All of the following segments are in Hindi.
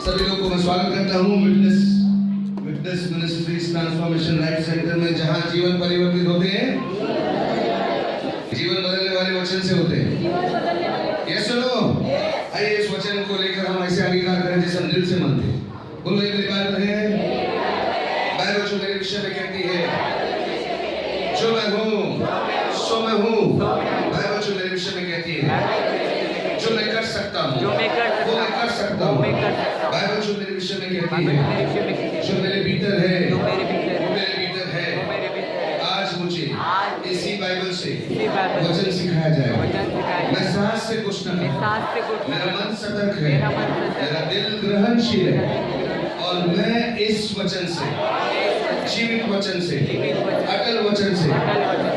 सभी लोगों को मैं स्वागत करता हूँ witness ministries transformation life centre में, जहाँ जीवन परिवर्तित होते हैं, जीवन बदलने वाले वचन से होते हैं। ये सुनो, आइए इस वचन को लेकर हम ऐसे अंगीकार करें जैसे हम दिल से मानते हैं। बोलो, ये मेरी बाइबल है। बाइबल जो मेरे विषय में कहती है, जो मैं हूँ सो मैं हूँ। बाइबल जो मेरे विषय में कहती है, जो मैं कर सकता हूँ वो मैं कर सकता हूँ। बाइबल जो मेरे विषय में कहती है, जो मेरे भीतर है वो मेरे भीतर है। आज मुझे इसी बाइबल से वचन सिखाया जाए। मैं सांस से कुछ न कहूं, मेरा मन सतर्क है, मेरा दिल ग्रहणशील है, और मैं इस वचन से, जीवित वचन से, अटल वचन से,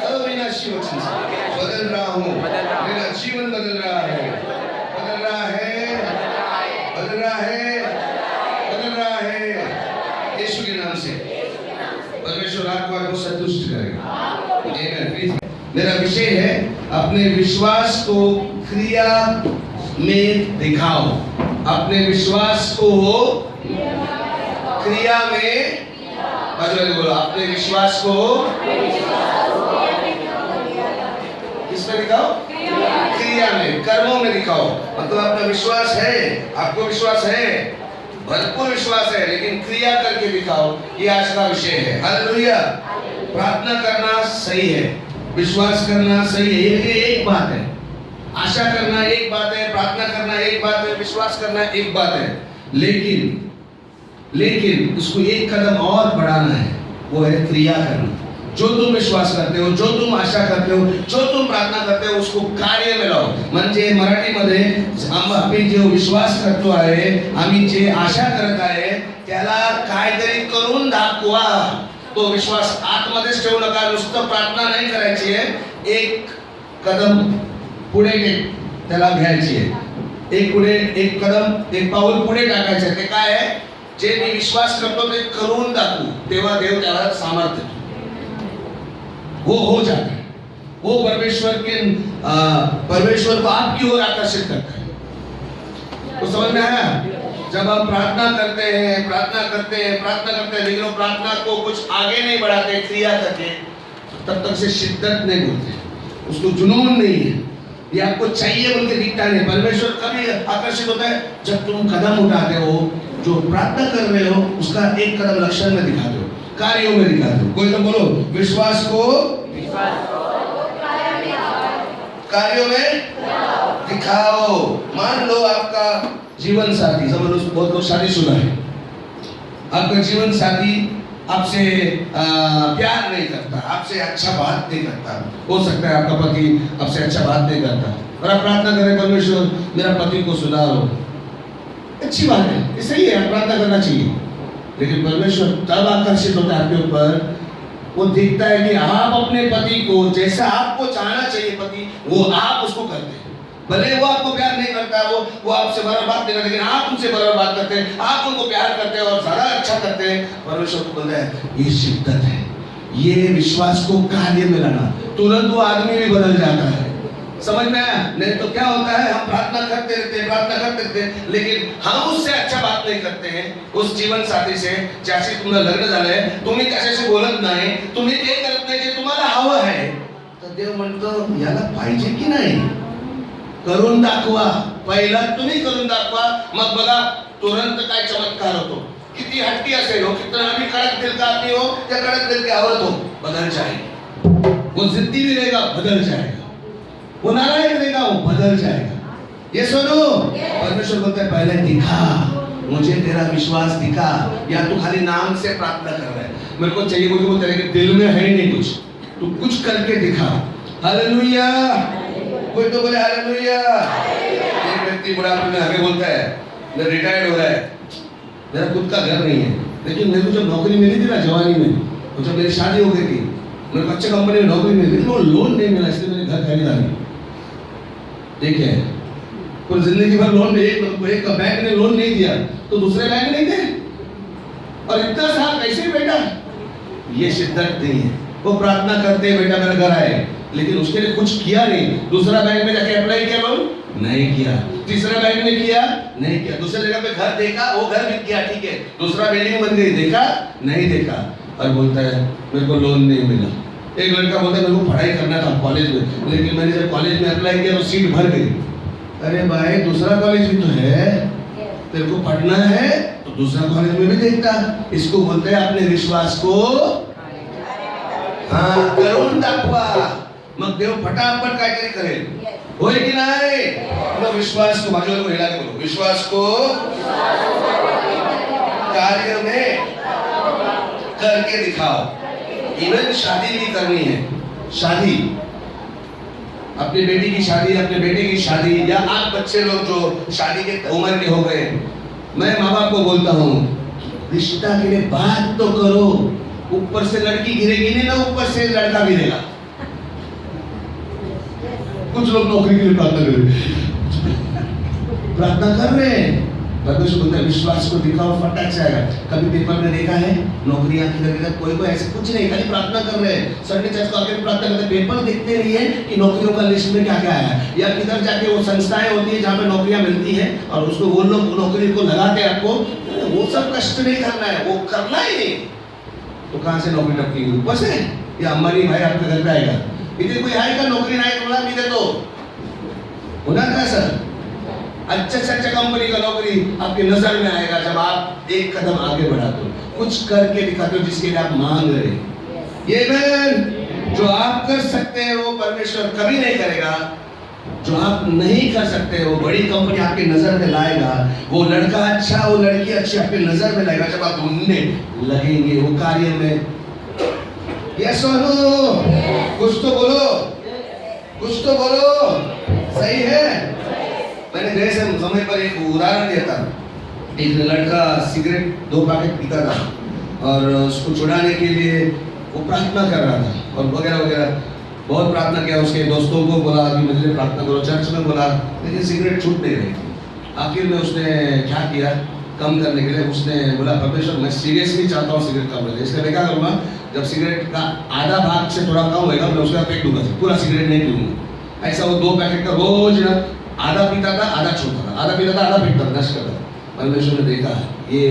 अविनाशी वचन से बदल रहा हूँ। मेरा जीवन बदल रहा है, बदल रहा है, बदल रहा है, बदल रहा है। यीशु के नाम से परमेश्वर आपको संतुष्ट करेगा। मेरा विषय है, अपने विश्वास को क्रिया में दिखाओ। अपने विश्वास को क्रिया में, बोलो, अपने विश्वास को किसमें दिखाओ? क्रिया में, कर्मों में दिखाओ। मतलब अपना विश्वास है, आपको विश्वास है, भरपूर विश्वास है, लेकिन क्रिया करके दिखाओ। ये आज का विषय है। हालेलुया। प्रार्थना करना सही है, विश्वास करना सही है, ये एक बात है। आशा करना एक बात है, प्रार्थना करना एक बात है, विश्वास करना एक बात है। लेकिन उसको एक कदम और बढ़ाना है, वो है क्रिया करना। जो तुम विश्वास करते हो, जो तुम आशा करते हो, जो तुम प्रार्थना करते हो, उसको कार्य में लाओ। म्हणजे मराठीमध्ये आम्ही जे विश्वास करतो आहे, आम्ही जे आशा करत आहे, त्याला काहीतरी करून दाखवा। तो विश्वास आतमध्येच ठेवू नका। नुसतं प्रार्थना नाही करायची आहे, एक कदम पुढे त्याला घ्यायची आहे। एक कदम, एक पाऊल पुढे टाकायचं आहे। ते काय आहे? जे मी विश्वास करतो ते करून दाखवू, तेव्हा देव त्याला सामर्थ्य देतो। वो हो जाता है, वो परमेश्वर को आपकी ओर आकर्षित करता है। तो समझ में आया? जब हम प्रार्थना करते हैं, लेकिन वो प्रार्थना को कुछ आगे नहीं बढ़ाते क्रिया करके, तब तक से शिद्दत नहीं बोलते, उसको जुनून नहीं है, ये आपको चाहिए बोल के दिखता नहीं। परमेश्वर कभी आकर्षित होता है जब तुम कदम उठाते हो, जो प्रार्थना कर रहे हो उसका एक कदम लक्षण में दिखाते हो, कार्यों में दिखाते हो। कोई तो बोलो, विश्वास को कार्यों में दिखाओ। मान लो आपका जीवन साथी, समझ लो बहुत लोग शादीशुदा है, आपका जीवन साथी आपसे प्यार नहीं करता, आपसे अच्छा बात नहीं करता। हो सकता है आपका पति आपसे अच्छा बात नहीं करता, और आप प्रार्थना करें, परमेश्वर मेरा पति को सुधारो। अच्छी बात है, ये सही है, प्रार्थना करना चाहिए। लेकिन परमेश्वर तब आकर्षित होता है आपके ऊपर, वो देखता है कि आप अपने पति को जैसा आपको चाहना चाहिए पति, वो आप उसको करते हैं। भले वो आपको प्यार नहीं करता, वो आपसे बराबर बात नहीं करता, लेकिन आप उनसे बराबर बात करते हैं, आप उनको प्यार करते हैं और ज्यादा अच्छा करते हैं। परमेश्वर को बोलता है, ये शिद्दत है, ये विश्वास को कार्य में लाना। तुरंत वो आदमी भी बदल जाता है। समझ में आया? नहीं तो क्या होता है, हम प्रार्थना करते रहते हैं, लेकिन हम उससे अच्छा बात नहीं करते हैं। उस जीवन साथी से ज्याशी तुम्हाला लग्न झालंय, तुम्ही त्याच्याशी बोलत नाही, तुम्ही ते करत नाही जे तुम्हाला हवं आहे, तर देव म्हणतो याला पाहिजे की नाही, करून दाखवा। पहिला तुम्ही करून दाखवा, मग बघा तुरंत काय चमत्कार होतो। किती हट्टी असेल हो, कितना भी कड़क दिल का आदमी हो या कड़क दिल की औरत हो, बदल जाएगी। वो जिद्दी भी रहेगा, बदल जाएगा। वो नारायण रहेगा, वो बदल जाएगा। ये सुनो, परमेश्वर बोलता है पहले दिखा, मुझे तेरा विश्वास दिखा। या तू खाली नाम से प्रार्थना कर रहा है, मेरे को चाहिए बोल के, वो तेरे दिल में है नहीं कुछ, तू कुछ करके दिखा। हालेलुया। कोई तो बोले हालेलुया। एक व्यक्ति बुढ़ापे में आगे बोलता है, मैं रिटायर्ड हो रहा है, मेरा खुद का घर नहीं है, लेकिन मेरे को जब नौकरी मिली थी ना जवानी में, तो जब मेरी शादी हो गई थी, मेरे को अच्छे कंपनी में नौकरी मिली, लेकिन वो लोन नहीं मिला, इसलिए मैंने घर खरीदा नहीं। देखिए, पूरी जिंदगी भर लोन, एक बैंक ने लोन नहीं दिया तो दूसरे बैंक नहीं दे, और इतना साल कैसे बेटा? ये शिद्दत नहीं है। वो प्रार्थना करते बेटा मेरा घर आए, लेकिन उसके लिए कुछ किया नहीं, दूसरा बैंक में जाके अप्लाई किया लोन, नहीं किया। तीसरा बैंक में किया, नहीं किया। दूसरी जगह पे घर देखा, वो घर भी किया, ठीक है। दूसरा बिल्डिंग बन गई, देखा, नहीं देखा। और बोलता है मेरे को लोन नहीं मिला। एक लड़का बोलता है मेरे को पढ़ाई करना था कॉलेज में, लेकिन मैंने जब कॉलेज में अप्लाई किया तो सीट भर गई। अरे भाई दूसरा कॉलेज भी तो है, तेरे को पढ़ना है तो दूसरा कॉलेज में भी देखता। इसको बोलते हैं अपने विश्वास को करून दाखवा, मग देव फटाफट काहीतरी करेल। होय की नाही? मग विश्वास को बाजूला को हिला के बोलो, विश्वास को कार्य में करके दिखाओ। इवन शादी भी करनी है, शादी, अपनी बेटी की शादी, अपने बेटे की शादी, या आप बच्चे लोग जो शादी के उम्र के हो गए, मैं माँ बाप को बोलता हूँ रिश्ता के लिए बात तो करो। ऊपर से लड़की गिरेगी नहीं ना, ऊपर से लड़का गिरेगा। कुछ लोग नौकरी के लिए प्रार्थना कर रहे हैं। परमेश्वर बोलता है विश्वास को दिखाओ, फटाक से आएगा। कभी पेपर में देखा है नौकरियां किधर कोई ऐसे कुछ नहीं, खाली प्रार्थना कर रहे हैं। संडे चर्च को आके प्रार्थना करते, पेपर देखते नहीं है कि नौकरियों का लिस्ट में क्या क्या आया, या किधर जाके वो संस्थाएं होती है जहाँ पे नौकरियां मिलती है और उसको वो लोग नौकरी को लगाते हैं आपको। वो सब कष्ट नहीं करना है, वो करना ही नहीं। तो कहाँ से नौकरी टपकी? ऊपर से, या अंबानी भाई आपके घर पे आएगा? इथे कोई आहे का नौकरी नाही तुम्हाला मी देतो? होणार का सर? अच्छे से अच्छा कंपनी का नौकरी आपकी नजर में आएगा जब आप एक कदम आगे बढ़ाते हो, कुछ करके दिखाते हो जिसके लिए आप मांग रहे हैं। ये मैं जो आप कर सकते हैं वो परमेश्वर कभी नहीं करेगा। जो आप नहीं कर सकते वो बड़ी कंपनी आपकी नजर में लाएगा। वो लड़का अच्छा, वो लड़की अच्छी आपकी नजर में लाएगा जब आप ढूंढने लगेंगे वो कार्य में। यस और नो? कुछ तो बोलो, कुछ तो बोलो। सही है? मैंने गए समय पर एक उदाहरण दिया था। एक लड़का सिगरेट 2 पैकेट पीता था और उसको छुड़ाने के लिए वो प्रार्थना कर रहा था और वगैरह वगैरह, बहुत प्रार्थना किया। उसके दोस्तों को बोला कि मुझे प्रार्थना करो, चर्च में बोला, लेकिन सिगरेट छूट नहीं रही थी। आखिर में उसने क्या किया, कम करने के लिए उसने बोला परमेश्वर मैं सीरियसली चाहता हूँ सिगरेट कम करे, इसलिए मैं क्या करूँगा, जब सिगरेट का आधा भाग से थोड़ा कम होगा मैं उसका फेंक दूंगा, पूरा सिगरेट नहीं पीऊंगा। ऐसा वो 2 पैकेट का रोज आधा पीता था, आधा छोड़ता था, आधा पीता था, आधा फेंकता था, नष्ट करता था। परमेश्वर ने देखा ये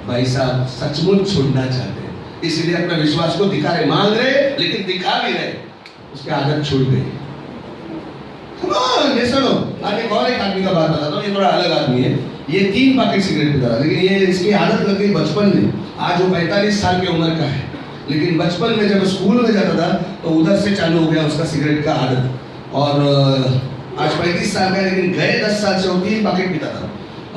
भाई साहब सचमुच छोड़ना चाहते हैं, इसलिए अपने विश्वास को दिखा रहे, मांग रहे लेकिन दिखा भी रहे। उसकी आदत छूट गई। ये सुनो, आगे और एक आदमी का बात बताता हूँ, ये थोड़ा अलग आदमी है। ये 3 पैकेट सिगरेट पीता था, लेकिन ये इसकी आदत लग गई बचपन में। आज वो 45 साल की उम्र का है, लेकिन बचपन में जब स्कूल में जाता था तो उधर से चालू हो गया उसका सिगरेट का आदत। और आज 35 साल का है, लेकिन गए 10 साल से वो 3 पैकेट पीता था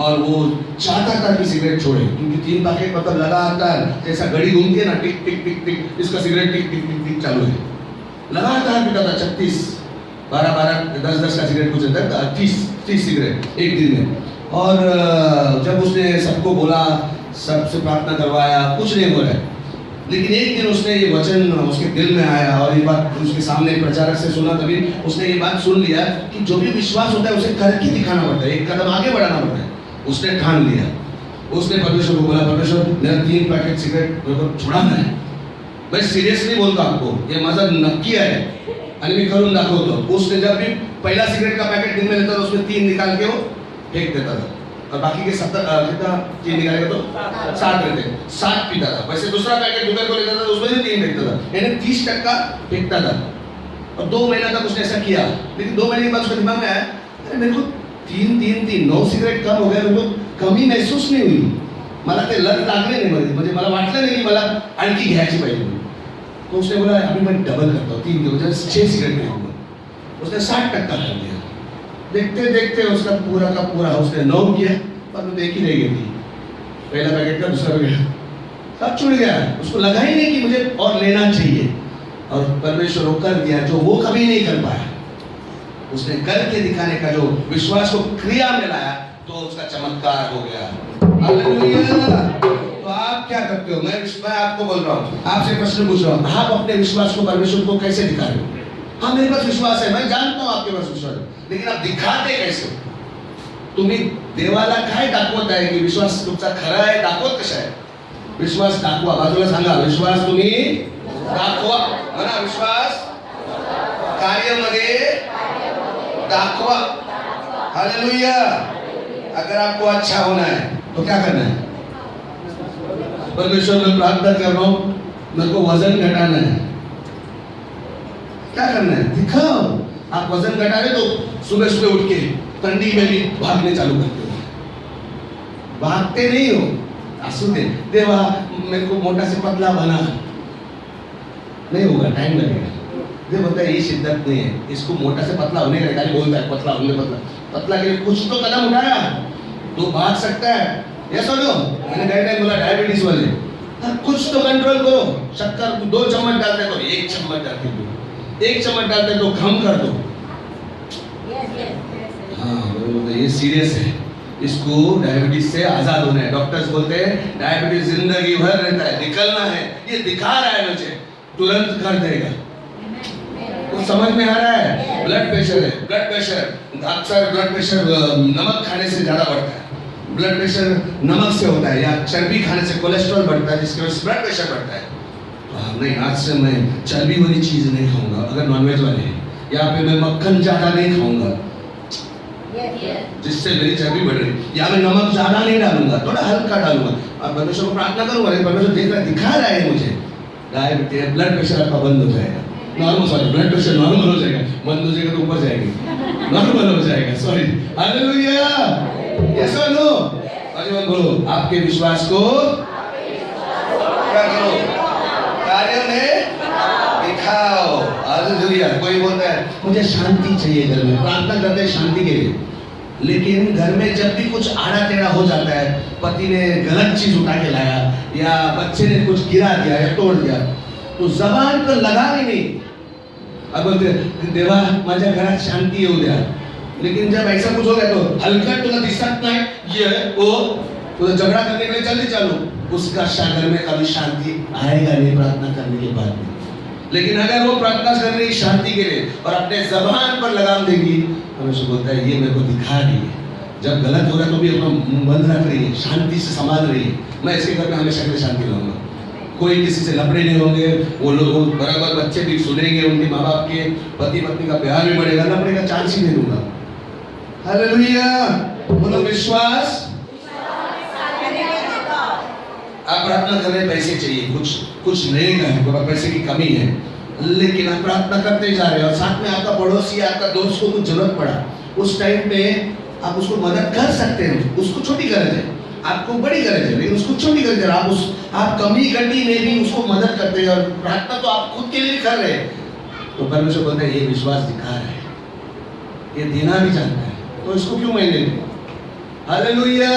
और वो चाहता था कि सिगरेट छोड़े, क्योंकि 3 पैकेट मतलब लगातार जैसा घड़ी घूमती है ना, टिक टिक टिक टिक, इसका सिगरेट टिक टिक टिक टिक चालू है। लगातार पीता था 36, 12 10 का सिगरेट कुछ होता है, 30 सिगरेट एक दिन में। और जब उसने सबको बोला, सबसे प्रार्थना करवाया, कुछ नहीं बोला, लेकिन एक दिन उसने ये वचन उसके दिल में आया और ये बात उसके सामने प्रचारक से सुना, तभी उसने ये बात सुन लिया कि जो भी विश्वास होता है उसे करके दिखाना पड़ता है, एक कदम आगे बढ़ाना पड़ता है। उसने ठान लिया, उसने परमेश्वर को बोला परमेश्वर मेरा 3 पैकेट सिगरेट मेरे को छुड़ाना है, मैं सीरियसली बोलतो आपको, ये माझा नक्की आहे आणि मी करून दाखवतो। उसने जब भी पहला सिगरेट का पैकेट दिन में लेता था उसमें 3 निकाल के वो फेंक देता था और बाकी के 70 कितना 3 निकालेगा तो 60 रहते, 60 पीता था। वैसे दूसरा पैकेट दोपहर को लेता था उसमें भी 3 फेंकता था, यानी 30% फेंकता था। और 2 महीना तक उसने ऐसा किया, लेकिन 2 महीने के बाद उसके दिमाग में आया अरे मेरे को 3 9 सिगरेट कम हो गया, मेरे को कमी महसूस नहीं हुई, मला ते लत लागले नाही, म्हणजे मला वाटलं नाही की मला आणखी घ्यायची पाहिजे। तो उसने बोला अभी मैं डबल करता हूँ, 3 के बजाय 6 सिगरेट फेंकूंगा। उसने 60% कर दिया। देखते देखते उसका पूरा का पूरा उसने 9 किया, पर वो एक ही रह गई थी, पहला पैकेट का दूसरा पैकेट सब छूट गया। उसको लगा ही नहीं कि मुझे और लेना चाहिए, और परमेश्वर वो कर दिया जो वो कभी नहीं कर पाया। उसने करके दिखाने का जो विश्वास को क्रिया में लाया तो उसका चमत्कार हो गया। हालेलुया। तो आप क्या करते हो? मैं आपको बोल रहा हूँ, आपसे प्रश्न पूछ रहा हूँ, आप अपने विश्वास को परमेश्वर को कैसे दिखा रहे हो? हाँ मेरे पास विश्वास है, मैं जानता हूँ आपके पास विश्वास है, लेकिन आप दिखाते कैसे? तुम्ही देवाला काय दाखवत आहे की विश्वास तुमचा खरा आहे? दाखवत कशा आहे? विश्वास दाखवा, बाजूला सांगा विश्वास तुम्ही दाखवा, म्हणा विश्वास कार्यामध्ये दाखवा। हालेलुया। अगर आपको अच्छा होना है तो क्या करना है? परमेश्वर में प्रार्थना कर रहा हूं, मेरे को वजन घटाना है, क्या करना है? दिखाओ। आप वजन घटा रहे तो सुबह सुबह उठ के ठंडी में भी भागने चालू करते हो। भागते नहीं हो, आंसू दे देवा मेरे को मोटा से पतला बना, नहीं होगा, टाइम लगेगा। ये बोलता है ये शिद्दत नहीं है, इसको मोटा से पतला होने का खाली बोलता है पतला होने पतला के लिए कुछ तो कदम उठाया तो भाग सकता है। ये सुनो, मैंने गाइडलाइन बोला डायबिटीज वाले, कुछ तो कंट्रोल करो। शक्कर 2 चम्मच डालते तो 1 चम्मच डालते दो, 1 चम्मच डालते तो कम कर दो। हाँ, ये सीरियस है, इसको डायबिटीज से आजाद होना है। डॉक्टर्स बोलते हैं डायबिटीज जिंदगी भर रहता है, निकलना है। ये दिखा रहा है मुझे, तुरंत कर देगा। तो समझ में आ रहा है? ब्लड प्रेशर है, ब्लड प्रेशर अक्सर ब्लड प्रेशर नमक खाने से ज्यादा बढ़ता है। ब्लड प्रेशर नमक से होता है या चर्बी खाने से कोलेस्ट्रॉल बढ़ता है, जिसकी वजह से ब्लड प्रेशर बढ़ता है। तो नहीं, आज से मैं चर्बी वाली चीज नहीं खाऊंगा अगर नॉनवेज वाले हैं, या फिर मैं मक्खन ज्यादा नहीं खाऊंगा जिससे मेरी चर्बी बढ़ रही, या मैं नमक ज्यादा नहीं डालूंगा, थोड़ा हल्का डालूंगा। और परमेश्वर को प्रार्थना करूंगा, परमेश्वर देख रहा दिखा रहा है मुझे, डायबिटीज ब्लड प्रेशर आपका बंद हो जाएगा, normal, sorry blood pressure normal हो जाएगा, बंद हो जाएगा तो ऊपर जाएगी, नॉर्मल हो जाएगा, सॉरी। हालेलुया, यस और नो? और बोलो, आपके विश्वास को क्या करो? कार्य में दिखाओ। हालेलुया। कोई बोलता है मुझे शांति चाहिए घर में, प्रार्थना करते हैं शांति के लिए, लेकिन घर में जब भी कुछ आड़ा टेढ़ा हो जाता है, पति ने गलत चीज उठा के लाया या बच्चे ने कुछ गिरा दिया या तोड़ दिया, तो जबान पर लगा ही नहीं। अब बोलते देवा माझ्या घरात शांती येऊ द्या, लेकिन जब ऐसा कुछ हो गया तो हल्का तुला दिसत नाही, ये वो तो झगड़ा करने के लिए जल्दी चालू, उसका घर में कभी शांति आएगा नहीं प्रार्थना करने के बाद में। लेकिन अगर वो प्रार्थना कर रही शांति के लिए और अपने जबान पर लगाम देगी, परमेश्वर बोलता है ये मेरे को दिखा रही है, जब गलत हो रहा तो भी अपना मुंह बंद रख रही है, शांति से संभाल रही है। मैं इसके घर में हमेशा के लिए शांति लाऊंगा, कोई किसी से लफड़े नहीं होंगे, वो लोग बराबर, बच्चे भी सुनेंगे, उनके माँ बाप के, पति पत्नी का प्यार भी बढ़ेगा, लफड़े का चांस ही नहीं दूंगा। हालेलुया। बोलो विश्वास। आप प्रार्थना कर रहे, पैसे चाहिए, कुछ नहीं है, पैसे की कमी है, लेकिन आप प्रार्थना करते जा रहे हैं और साथ में आपका पड़ोसी, आपका दोस्त को कुछ जरूरत पड़ा, उस टाइम पे आप उसको मदद कर सकते हैं। उसको छोटी गरज है, आपको बड़ी गरज है, लेकिन उसको छोटी गरज है, आप कमी घटी में भी उसको मदद करते हैं और प्रार्थना तो आप खुद के लिए कर रहे हैं। तो परमेश्वर बोलते हैं ये विश्वास दिखा रहा है, ये देना भी जानता है, तो इसको क्यों मैं नहीं? हालेलुया।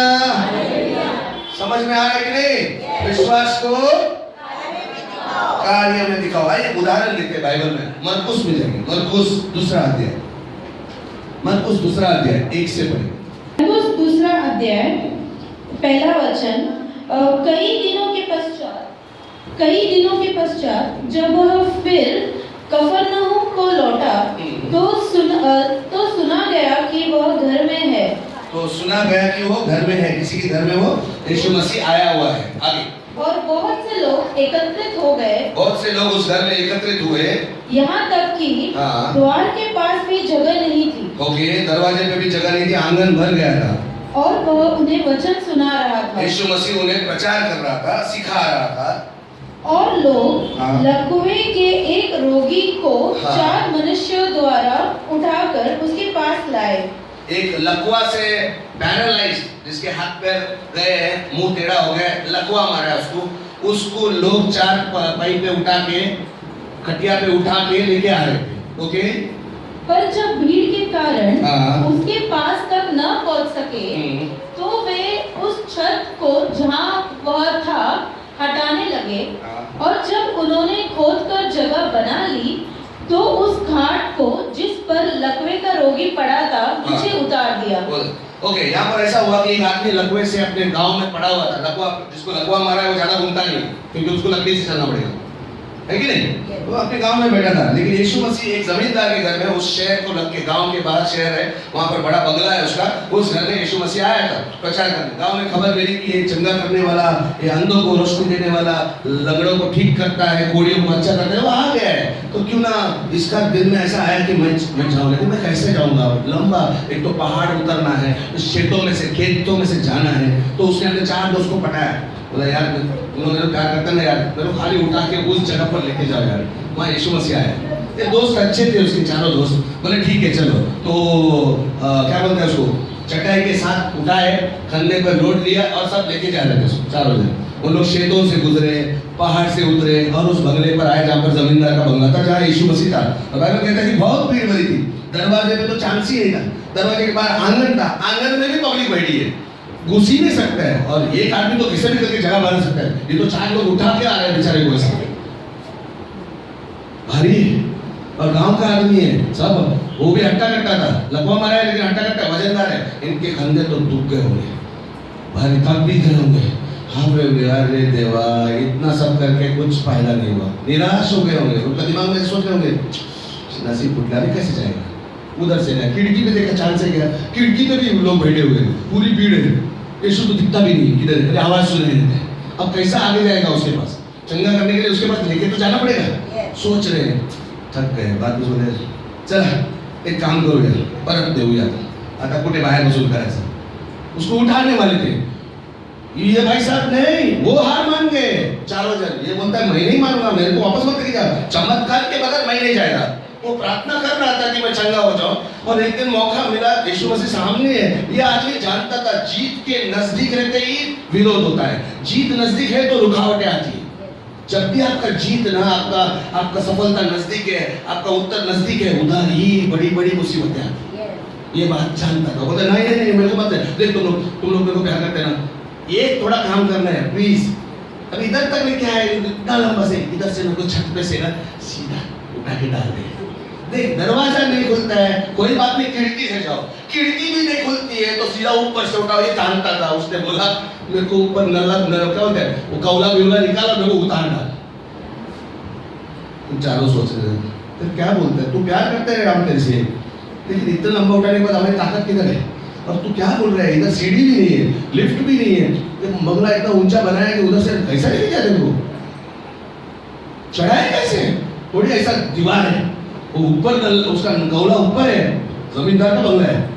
समझ में आ रहा है कि नहीं? विश्वास को कार्य में दिखाओ। आइए उदाहरण लेते हैं बाइबल में, मरकुस में जाएंगे, मरकुस दूसरा अध्याय, मरकुस दूसरा अध्याय 1 से पढ़ें। मरकुस दूसरा अध्याय पहला वचन। कई दिनों के पश्चात जब वह फिर कफरनहूम को लौटा तो सुना गया कि वह घर में है। तो सुना गया कि वो घर में है, किसी के घर में वो यीशु मसीह आया हुआ है। आगे। और बहुत से लोग एकत्रित हो गए, बहुत से लोग उस घर में एकत्रित हुए, यहाँ तक कि द्वार के पास भी जगह नहीं थी। ओके, दरवाजे पे भी जगह नहीं थी, आंगन भर गया था। और वह उन्हें वचन सुना रहा था, यीशु मसीह उन्हें प्रचार कर रहा था, सिखा रहा था। और लोग लकवे के एक रोगी को 4 मनुष्यों द्वारा उठाकर उसके पास लाए। एक लकवा से पैरालाइज्ड, जिसके हाथ पैर गए हैं, मुंह टेढ़ा हो गया, लकवा मारा उसको लोग 4 पाई पे उठा के, खटिया पे उठा के लेके आ रहे थे। ओके, पर जब भीड़ के कारण उसके पास तक न पहुंच सके, तो वे उस छत को जहां वह था हटाने लगे, और जब उन्होंने खोदकर जगह बना ली तो उस घाट को जिस पर लकवे का रोगी पड़ा था नीचे उतार दिया। ओके, यहाँ पर ऐसा हुआ कि एक आदमी लकवे से अपने गांव में पड़ा हुआ था। लकवा, जिसको लकवा मारा है वो ज्यादा घूमता नहीं, क्योंकि उसको लकड़ी से चलना पड़ेगा, है कि नहीं? वो अपने गांव में बैठा था, लेकिन यीशु मसीह एक जमींदार के घर में, उस शहर को लग के, गांव के बाहर शहर है, वहां पर बड़ा बंगला है उसका, उस घर में यीशु मसीह आया था प्रचार करने। गांव में खबर मिली कि ये चंगा करने वाला, ये अंधों को रोशनी देने वाला, लंगड़ों को ठीक करता है, कोढ़ियों को अच्छा करता है, वो आ गया है। तो क्यों ना इसका दिल में ऐसा आया कि मैं जाऊँ, लेकिन मैं कैसे जाऊँगा, लंबा एक तो पहाड़ उतरना है, खेतों में से जाना है। तो उसने अपने 4 दोस्त को पटाया, बोला यार तुम लोग मेरे को प्यार करते ना यार, मेरे को खाली उठा के उस जगह पर लेके जाओ यार, वहाँ यीशु मसीह आया। ये दोस्त अच्छे थे उसके, चारों दोस्त बोले ठीक है चलो। तो क्या बोलते हैं उसको, चटाई के साथ उठाए, कंधे पर लोड लिया और सब लेके जा रहे थे चारों जन। वो लोग खेतों से गुजरे, पहाड़ से उतरे और उस बंगले पर आए जहाँ पर जमींदार का बंगला था, जहाँ यीशु मसीह था। और बाइबल कहता है कि बहुत भीड़ भरी थी, दरवाजे पे तो चांस ही नहीं था, दरवाजे के बाहर आंगन था, आंगन में भी पब्लिक बैठी है, घुस ही नहीं सकता है। और एक आदमी तो किसी भी करके जगह बना सकता है, ये तो 4 लोग उठा के आ रहे हैं बेचारे को, ऐसे भारी और गांव का आदमी है सब, वो भी हट्टा कट्टा था, लकवा मारा है लेकिन हट्टा कट्टा वजनदार है। इनके कंधे तो दुख गए होंगे, भारी थक भी गए होंगे। हाँ अरे देवा, इतना सब करके कुछ फायदा नहीं हुआ, निराश हो गए होंगे। उनका दिमाग में सोच रहे होंगे नसीब फुटला भी कैसे जाएगा, उधर से गया, खिड़की पे देखा, चांद से गया, खिड़की पे भी लोग बैठे हुए, पूरी भीड़ है, यीशु तो दिखता भी नहीं, इधर आवाज सुन नहीं देते। अब कैसा आगे जाएगा उसके पास, चंगा करने के लिए उसके पास लेके तो जाना पड़ेगा। सोच रहे हैं, थक गए, बात भी बोले चल एक काम करूया, परत देऊया आता कुठे बाहेर बसून करायचं। उसको उठाने वाले थे, ये भाई साहब नहीं, वो हार मान गए चारों जन। ये बोलता है मैं नहीं मानूंगा, मेरे को वापस मत लेके जाओ, चमत्कार के बगैर मैं नहीं जाएगा। वो प्रार्थना कर रहा था कि मैं चंगा हो जाऊं, और एक दिन मौका मिला, यीशु मसीह सामने है। ये आदमी जानता था जीत के नजदीक रहते ही विरोध होता है, जीत नजदीक है तो रुकावटें आती है। जब भी आपका जीत ना, आपका सफलता नजदीक है, आपका उत्तर नजदीक है, उधर ही बड़ी बड़ी मुसीबतें आती है। ये बात जानता था, बोलता नहीं मेरे को मत देख, तुम लोग मेरे को प्यार करते ना, एक थोड़ा काम करना है प्लीज। अब इधर तक लेके आए, इतना लंबा से, इधर से मेरे को छत पे से ना सीधा उठा के डाल दे। देख दरवाजा नहीं खुलता है, कोई बात नहीं, खिड़की से जाओ, खिड़की भी नहीं खुलती है तो सीधा ऊपर से उठाओ। ये जानता था, उसने बोला मेरे को ऊपर क्या होता है, वो कौला बिवला निकाला, मेरे को उतार डाल। तुम चारों सोच रहे थे तो क्या बोलता है, तू प्यार करते है हम तेरे से, लेकिन इतना लंबा उठाने के बाद हमें ताकत किधर है, और तू क्या बोल रहा है, इधर सीढ़ी भी नहीं है, लिफ्ट भी नहीं है, बंगला इतना ऊंचा बनाया कि उधर से कैसा लेके जाते हो, चढ़ाए कैसे, थोड़ी ऐसा दीवार है, वो ऊपर उसका गौला ऊपर है, जमींदार का बंगला है,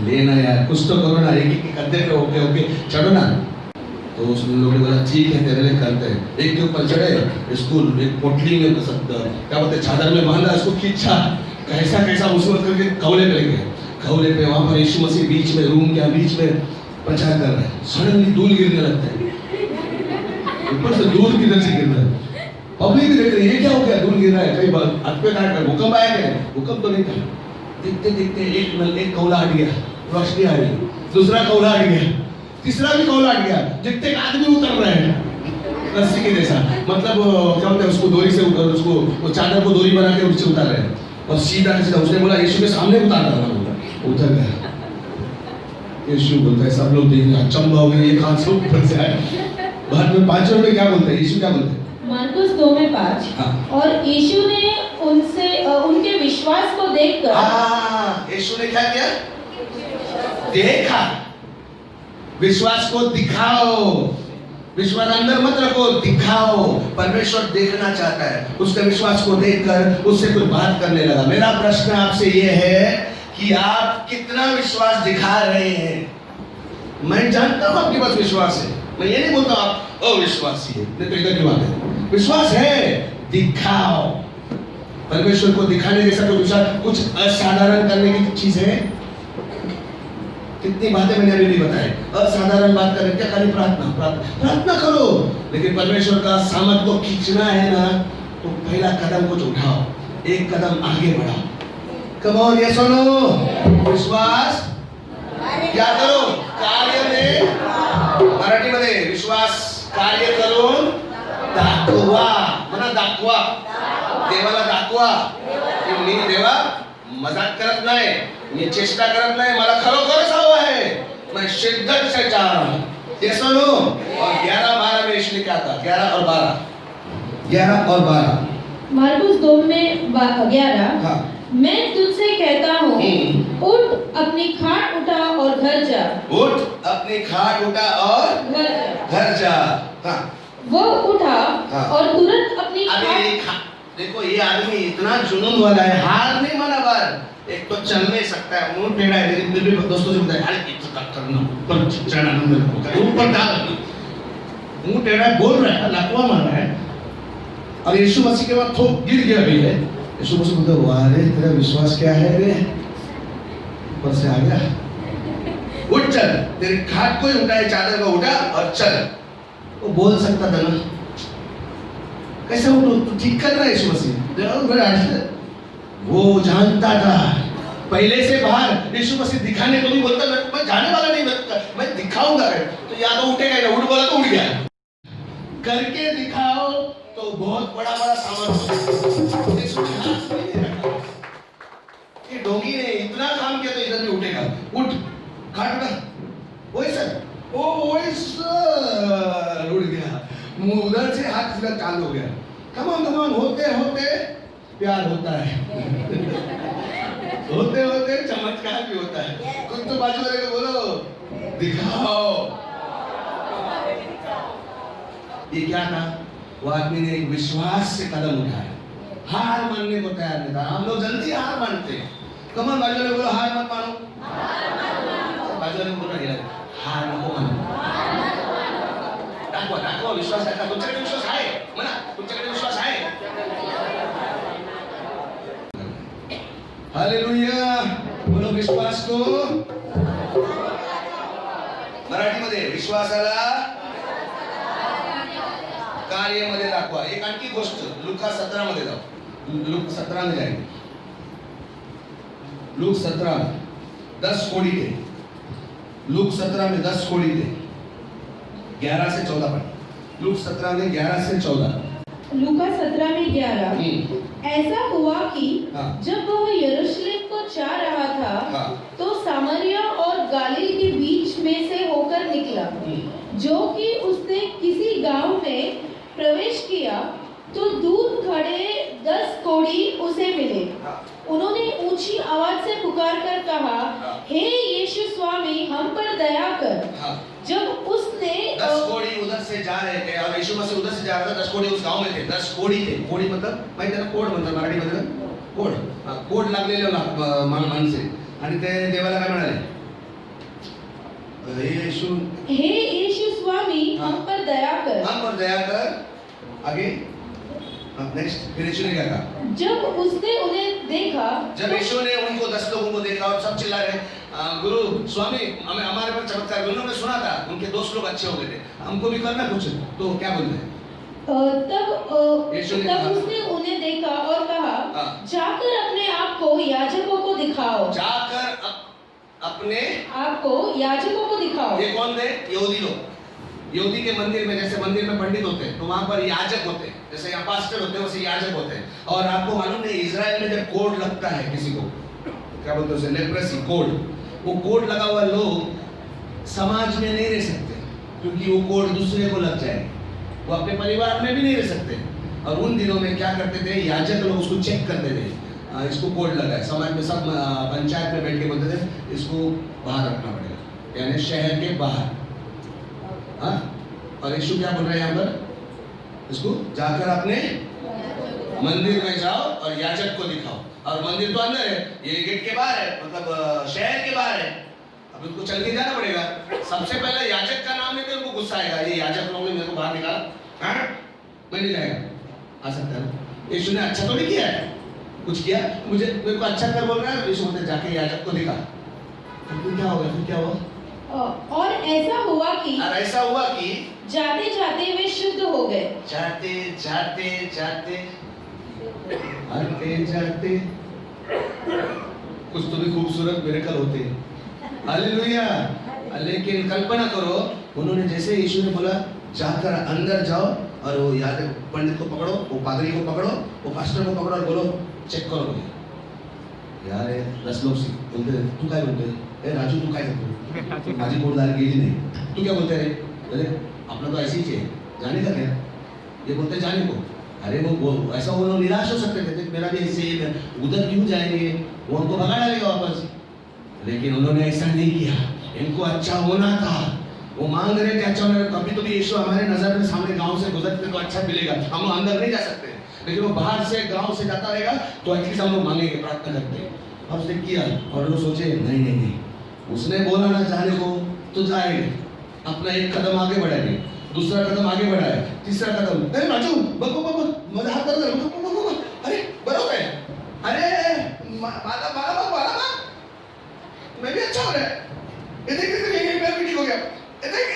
लेना यार कुछ तो करो ना, एक कंधे पे ओके चढ़ो ना। तो उस लोगों ने बोला ठीक है तेरे लिए करते हैं। एक के ऊपर चढ़े, इसको एक पोटली में क्या बोलते चादर में बांधा, इसको खींचा, कैसा मुसीबत करके कौले पे लेके, कौले पे वहां पर यीशु मसीह बीच में, रूम के बीच में प्रचार कर रहे हैं। सडनली धूल गिरने लगता है, ऊपर से धूल किधर से गिर रहा है, पब्लिक देख रही है, ये क्या हो गया, धूल गिर रहा है, कई बार हाथ पे काट कर भूकंप आया क्या, भूकंप तो नहीं था। देखते एक कौला हट गया, रोशनी आ गई, दूसरा कौला हट गया, तीसरा भी कौला हट गया, देखते एक आदमी उतर रहा है रस्सी के जैसा, मतलब क्या बोलते हैं उसको, डोरी से उसको वो चादर को डोरी बना के उससे उतार रहे हैं, और सीधा सीधा उसने बोला यीशु के सामने उतार रहा था, उतर गया। यीशु बोलता है, सब लोग देख अचंभा हो गए, ये कहां से ऊपर से आया। बाद में 5 में क्या बोलता है यीशु, क्या बोलते हैं मार्कुस 2:5, और यीशु ने उनके विश्वास को देखकर, यीशु ने क्या किया, देखा, विश्वास को दिखाओ, विश्वास अंदर मत रखो, दिखाओ। परमेश्वर देखना चाहता है, उसके विश्वास को देखकर उससे कुछ बात करने लगा। मेरा प्रश्न आपसे ये है कि आप कितना विश्वास दिखा रहे हैं। मैं जानता हूं आपके पास विश्वास है, मैं ये नहीं बोलता आप अविश्वासी है, नहीं तो इधर की बात है, विश्वास है, दिखाओ। परमेश्वर को दिखाने जैसा कुछ असाधारण करने की चीज है। कितनी बातें मैंने अभी नहीं बताई, असाधारण बात करें क्या, खाली प्रार्थना करो, लेकिन परमेश्वर का सामर्थ को खींचना है ना, तो पहला कदम कुछ उठाओ, एक कदम आगे बढ़ाओ। कम ऑन, यस और नो। विश्वास क्या करो, कार्य में, मराठी मध्ये विश्वास कार्य करून दाखवा, म्हणा दाखवा, देवाला दाखवा की मी देवा मजाक करत नाही, मी चेष्टा करत नाही, मला खरोखरच हवं है, मैं शिद्दत से चाह रहा हूं। ये सुनो, और 11-12 में इसलिए क्या था, 11 और 12 मार्कुस 2:11, हाँ। मैं तुझसे कहता हूँ, उठ अपनी खाट उठा और घर जा। उठ अपनी खाट उठा और घर जा। हाँ। वो उठा, हाँ। और तुरंत अपनी देखो ये आदमी इतना जुनून वाला है, हार नहीं माना बार। एक तो चल नहीं सकता है, मुंह टेढ़ा है, लेकिन फिर भी दोस्तों से बताया अरे इतना करना ऊपर चढ़ना मेरे को, ऊपर डाल, मुंह टेढ़ा है, बोल रहा है, लकवा मार रहा है। और यीशु मसीह के बाद थोक गिर गया भी है। यीशु मसीह बोलते वाह रे तेरा विश्वास क्या है रे, ऊपर से आ गया, उठ चल, तेरे खाट को ही उठाए, चादर को उठा और चल। वो बोल सकता था ना, कैसे वो तो ठीक कर रहा है यीशु मसीह। वो जानता था पहले से बाहर यीशु मसीह दिखाने को नहीं बोलता, मैं जाने वाला नहीं, मैं दिखाऊंगा। तो या तो उठेगा या उठ बोला तो उठ गया, करके दिखाओ तो बहुत बड़ा बड़ा सामान ये डोंगी ने इतना काम किया तो इधर भी उठेगा, उठ खाट उठा, वही सर, ओ वही सर, उड़ गया, मुंह उधर से हाथ इधर चालू हो गया। कमान होते होते प्यार होता है होते होते चमत्कार भी होता है। कुछ तो बाजू वाले को बोलो दिखाओ। ये क्या था, वो आदमी ने एक विश्वास से कदम उठाया, हार मानने को तैयार नहीं था। हम लोग जल्दी हार मानते हैं। कमान बाजू वाले बोलो हार मत मानो, बाजू वाले बोलो हार नको मानो, दाखवा विश्वास दाखवा, तुमच्याकडे विश्वास आहे म्हणा, तुमच्याकडे विश्वास आहे। हालेलुया, बोलो विश्वास को मराठीमध्ये विश्वासाला कार्यामध्ये दाखवा। एक आणखी गोष्ट लूका 17 मध्ये जाऊ, लूक 17 में जाएंगे, लूक 17 10 कोड़ी थे, लूक 17 में 10 कोड़ी थे, 11 से 14 पढ़, लूक 17 में 11 से 14। लूका 17 में 11। ऐसा हुआ कि जब वह यरूशलेम को जा रहा था तो सामरिया और गालिल के बीच में से होकर निकला। जो कि उसने किसी गांव में प्रवेश किया तो दूर खड़े 10 कोढ़ी उसे मिले। उन्होंने ऊंची आवाज से पुकार कर कहा, हे यीशु स्वामी हम पर दया कर। जब उसने 10 कोढ़ी उधर से जा रहे थे और यीशु मसीह उधर से जा रहा था, 10 कोढ़ी उस गांव में थे, 10 कोढ़ी थे। कोढ़ी मतलब माहिती आहे ना, कोड म्हणतात मराठी मध्ये कोड, कोड लागलेले माणसे आणि ते देवाला काय म्हणाले, हे यीशु स्वामी हम पर दया कर, हम पर दया कर। आगे नेक्स्ट, फिर यीशु ने क्या कहा, जब उसने उन्हें देखा, जब यीशु ने उनको 10 लोगों को देखा और सब चिल्ला रहे गुरु स्वामी हमें हमारे पर चमत्कार, उन्होंने सुना था उनके दोस्त लोग अच्छे हो गए थे, हमको भी करना कुछ, तो क्या बोल रहे हैं, तब उसने उन्हें देखा और कहा, जाकर अपने आप को याजकों को दिखाओ, जाकर अपने आप को याजकों को दिखाओ। ये कौन थे, यहूदी लोग। यहूदी के मंदिर में, जैसे मंदिर में पंडित होते हैं तो वहां पर याजक होते हैं, जैसे यहाँ पास्टर होते हैं वैसे याजक होते हैं। और आपको मालूम है इजराइल में जब कोड लगता है किसी को, क्या बोलते हैं उसे, लेप्रेसी कोड, वो कोड लगा हुआ लोग समाज में नहीं रह सकते, क्योंकि वो कोड दूसरे को लग जाए, वो अपने परिवार में भी नहीं रह सकते। और उन दिनों में क्या करते थे, याजक लोग उसको चेक करते थे, इसको कोड लगा है, समाज में सब पंचायत में बैठ के बोलते थे इसको बाहर रखना पड़ेगा, यानी शहर के बाहर। और यीशु क्या बोल रहे हैं यहाँ पर, इसको जाकर अपने मंदिर में जाओ और याजक को दिखाओ। और मंदिर तो अंदर है, ये गेट के बाहर है, मतलब शहर के बाहर है, अब उनको चल के जाना पड़ेगा। सबसे पहले याजक का नाम लेते उनको गुस्सा आएगा, ये याजक लोगों ने मेरे को बाहर निकाला, मैं नहीं जाएगा, आ सकता है। यीशु ने अच्छा तो नहीं किया है, कुछ किया, मुझे मेरे को अच्छा कर बोल रहा है, यीशु बोलते जाके याजक को दिखा। फिर क्या होगा, फिर क्या हुआ, और ऐसा हुआ कि जाते जाते वे शुद्ध हो गए, जाते जाते आते जाते कुछ तो भी खूबसूरत मिरेकल होते हैं, हालेलुया। लेकिन कल्पना करो, उन्होंने जैसे यीशु ने बोला जाकर अंदर जाओ और वो याजक पंडित को पकड़ो, वो पादरी को पकड़ो, वो पास्टर को पकड़ो और बोलो चेक करो यार। 10 लोग बोलते तू काय बोलते, ए राजू तू काय करतो, माझी पोटदार गेली नाही, तू क्या बोलते रे, अरे अपना तो ऐसी ही है, जाने का क्या, ये बोलते जाने को। अरे वो ऐसा वो लोग निराश हो सकते थे, मेरा भी ऐसे उधर क्यों जाएंगे, वो उनको भगा डालेगा वापस। लेकिन उन्होंने ऐसा नहीं किया, इनको अच्छा होना था, वो मांग रहे थे अच्छा होना। कभी तो भी यीशु हमारे नजर में सामने गांव से गुजरते तो अच्छा मिलेगा, हम अंदर नहीं जा सकते, लेकिन वो बाहर से गांव से जाता रहेगा तो एटलीस्ट हम लोग मांगेंगे, प्रार्थना करते हैं। अब उसने किया और लोग सोचे नहीं नहीं नहीं, उसने बोला ना जाने को तो जाएंगे, अपना एक कदम आगे बढ़ाएंगे, दूसरा कदम आगे बढ़ाए, तीसरा कदम, अरे राजू बको बको मजा हाथ कर बको बको बको, अरे बरोबर है, अरे माला माला माला मैं भी अच्छा हो रहा है, ये देख मेरा भी ठीक हो गया, ये देख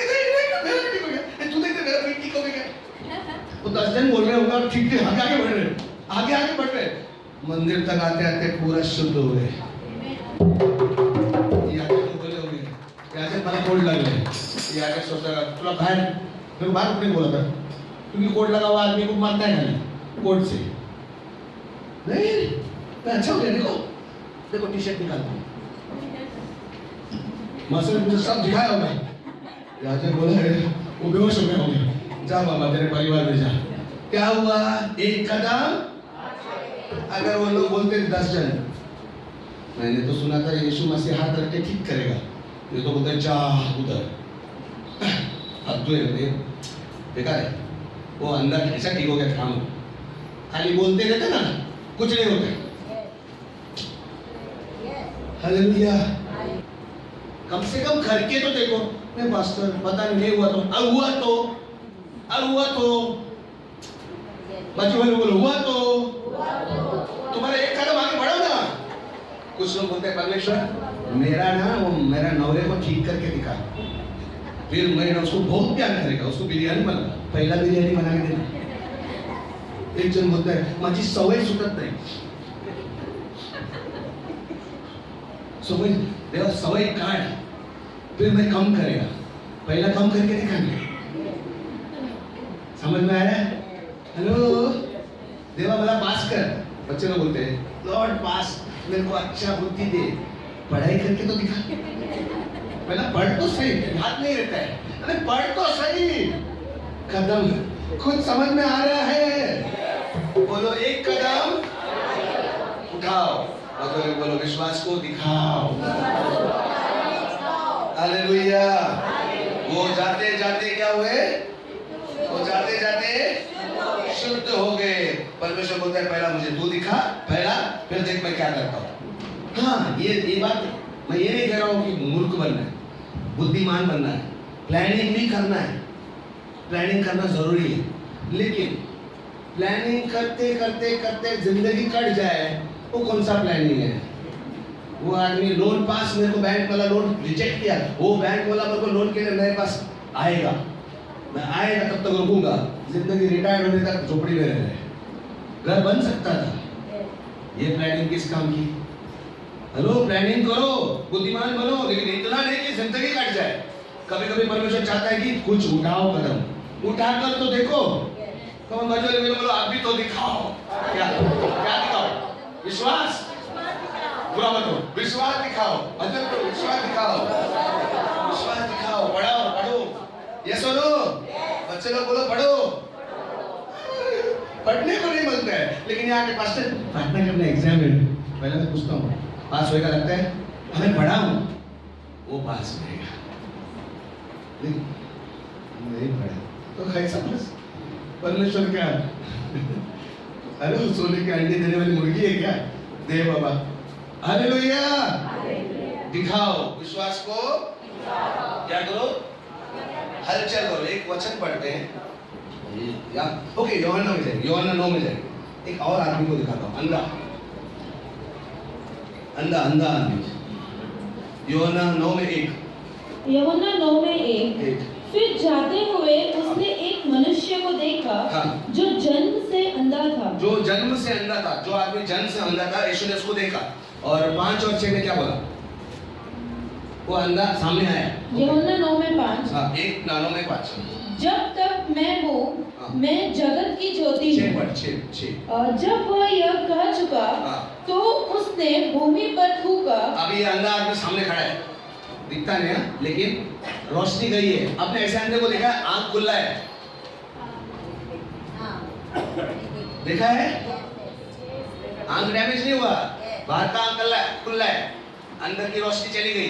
मेरा भी ठीक हो गया, तू देख मेरा भी ठीक हो गया। वो 10 जन बोल रहे होंगे और ठीक है आगे बढ़ रहे, आगे बढ़ रहे, मंदिर तक आते आते पूरा शुद्ध हो गए। ये आगे तो बोले होंगे, ये आगे मला कोड लागले, ये आगे सोचता तुला बाहर उठने बोला था, क्योंकि कोड लगा हुआ आदमी को मारता है खाली कोड से। नहीं मैं अच्छा हो गया, देखो टी शर्ट निकालता हूँ, मास्टर ने मुझे सब दिखाया होगा। राजा बोला है वो बेहोश हो गया होगा, जा बाबा तेरे परिवार में जा। क्या हुआ? एक कदम। अगर वो लोग बोलते 10 जन, मैंने तो सुना था यीशु मसीह हाथ रख के ठीक करेगा, ये तो बोलते जा उधर, अब तो ये बेकार है। वो अंदर ऐसा ठीक हो गया काम, खाली बोलते रहते ना, कुछ नहीं होता। हालेलुया। कम से कम करके तो देखो। नहीं पास्टर पता नहीं हुआ तो, अब हुआ तो बच्चों वाले बोलो हुआ तो तुम्हारा एक कदम आगे बढ़ो ना। कुछ लोग बोलते हैं परमेश्वर मेरा नौरे को ठीक करके दिखा, फिर मैं उसको बहुत प्यार करेगा, उसको बिरयानी बना, पहला बिरयानी बना के देना। एक जन बोलता है माझी सवय सुटत नाही, देवा सवय काढ, फिर मैं कम करेगा, पहला कम करके दिखाएंगे। समझ में आया? हेलो देवा मला पास कर। बच्चे लोग बोलते हैं लॉर्ड पास, मेरे को अच्छा बुद्धि दे, पढ़ाई करके तो दिखा, पहला पढ़ तो सही, याद नहीं रहता है, अरे पढ़ तो सही। कदम खुद समझ में आ रहा है? बोलो एक कदम उठाओ, बोलो विश्वास को दिखाओ। हालेलुया। वो जाते जाते क्या हुए? वो जाते जाते शुद्ध हो गए। परमेश्वर बोलता है पहला मुझे तू दिखा, पहला, फिर देख मैं क्या करता हूँ। हाँ ये बात मैं ये नहीं कह रहा हूँ कि मूर्ख बनना है, बुद्धिमान बनना है, प्लानिंग भी करना है, प्लानिंग करना जरूरी है, लेकिन प्लानिंग करते करते करते जिंदगी कट जाए, वो कौन सा प्लानिंग है? वो आदमी लोन पास, मेरे को बैंक वाला लोन रिजेक्ट किया, वो बैंक वाला मेरे को लोन के लिए मेरे पास आएगा, मैं आएगा तब तक रुकूंगा, जिंदगी रिटायर होने तक झोपड़ी में रह, घर बन सकता था। ये प्लानिंग किस काम की? हेलो प्लानिंग करो, बुद्धिमान बनो, लेकिन इतना नहीं कि जिंदगी कट जाए। कभी कभी परमेश्वर चाहता है कि कुछ उठाओ कदम, उठाकर तो देखो। तो मजबूरी में बोलो आप भी तो दिखाओ। क्या दिखाओ? विश्वास। बुरा मत हो, विश्वास दिखाओ, मतलब तो विश्वास दिखाओ, विश्वास दिखाओ, पढ़ो। ये सुनो बच्चे लोग बोलो पढ़ो। पढ़ने को नहीं मिलता है, लेकिन यहाँ के पास प्रार्थना करना एग्जाम में पहले मैं पूछता हूँ पास होएगा, लगता है हमें पढ़ा हूँ वो पास होएगा, नहीं पढ़ा तो कैसा बस परमेश्वर क्या अरे सोने के अंडे देने वाली मुर्गी है क्या? दे बाबा। हालेलुया। दिखाओ विश्वास को, क्या करो? हलचल करो। एक वचन पढ़ते हैं, ओके यूहन्ना में जाएंगे, यूहन्ना 9 में जाएंगे। एक और आदमी को दिखाता हूँ, अंधा आदमी। यूहन्ना 9 में 1। यूहन्ना 9 में 1। फिर जाते हुए उसने एक मनुष्य को देखा, जो जन्म से अंधा था। जो जन्म से अंधा था, जो आदमी जन्म से अंधा था, यीशु ने उसको देखा। और 5 और 6 में क्या बोला? वो अंधा सामने आया। यूहन्ना 9 में 5। हाँ 1 9 में 5। जब तक मैं हूँ, मैं जगत की ज्योति हूँ। 6। जब वह यह कह चुका, तो उसने भूमि पर थूका। अब ये अंधा आदमी सामने खड़ा है, दिखता नहीं है, लेकिन रोशनी गई है। आपने ऐसे अंधे को देखा है? आंख खुला है, देखा है? आंख डैमेज नहीं हुआ, बाहर का आंख खुला है, अंदर की रोशनी चली गई।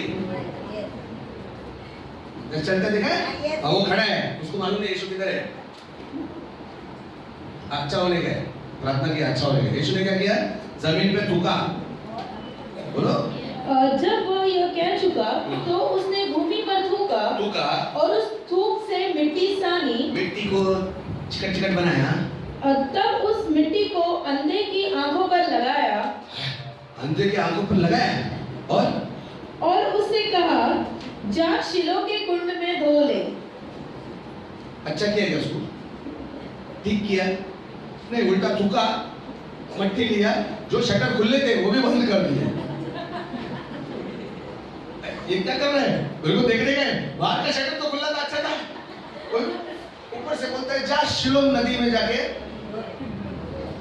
चलता देखा है? वो खड़ा है, उसको मालूम नहीं यीशु किधर है, अच्छा होने का है, प्रार्थना किया, अच्छा हो जाएगा। यीशु ने क्या किया? जमीन पे थूका, बोलो। जब वह यह कह चुका तो उसने भूमि पर थूका और उस थूक से मिट्टी सानी, मिट्टी को चिकट चिकट बनाया। तब उस मिट्टी को अंधे की आंखों पर लगाया, अंधे की आंखों पर लगाया और उससे कहा, जा शिलो के कुंड में धो ले। अच्छा किया क्या उसको? ठीक किया नहीं, उल्टा थूका, मट्टी लिया, जो शटर खुले थे वो भी बंद कर दिए। ये क्या कर रहे हैं? मेरे को देखने गए, बाहर का शटर तो खुला था, अच्छा था। ऊपर से बोलता है, जा शिलोम नदी में जाके,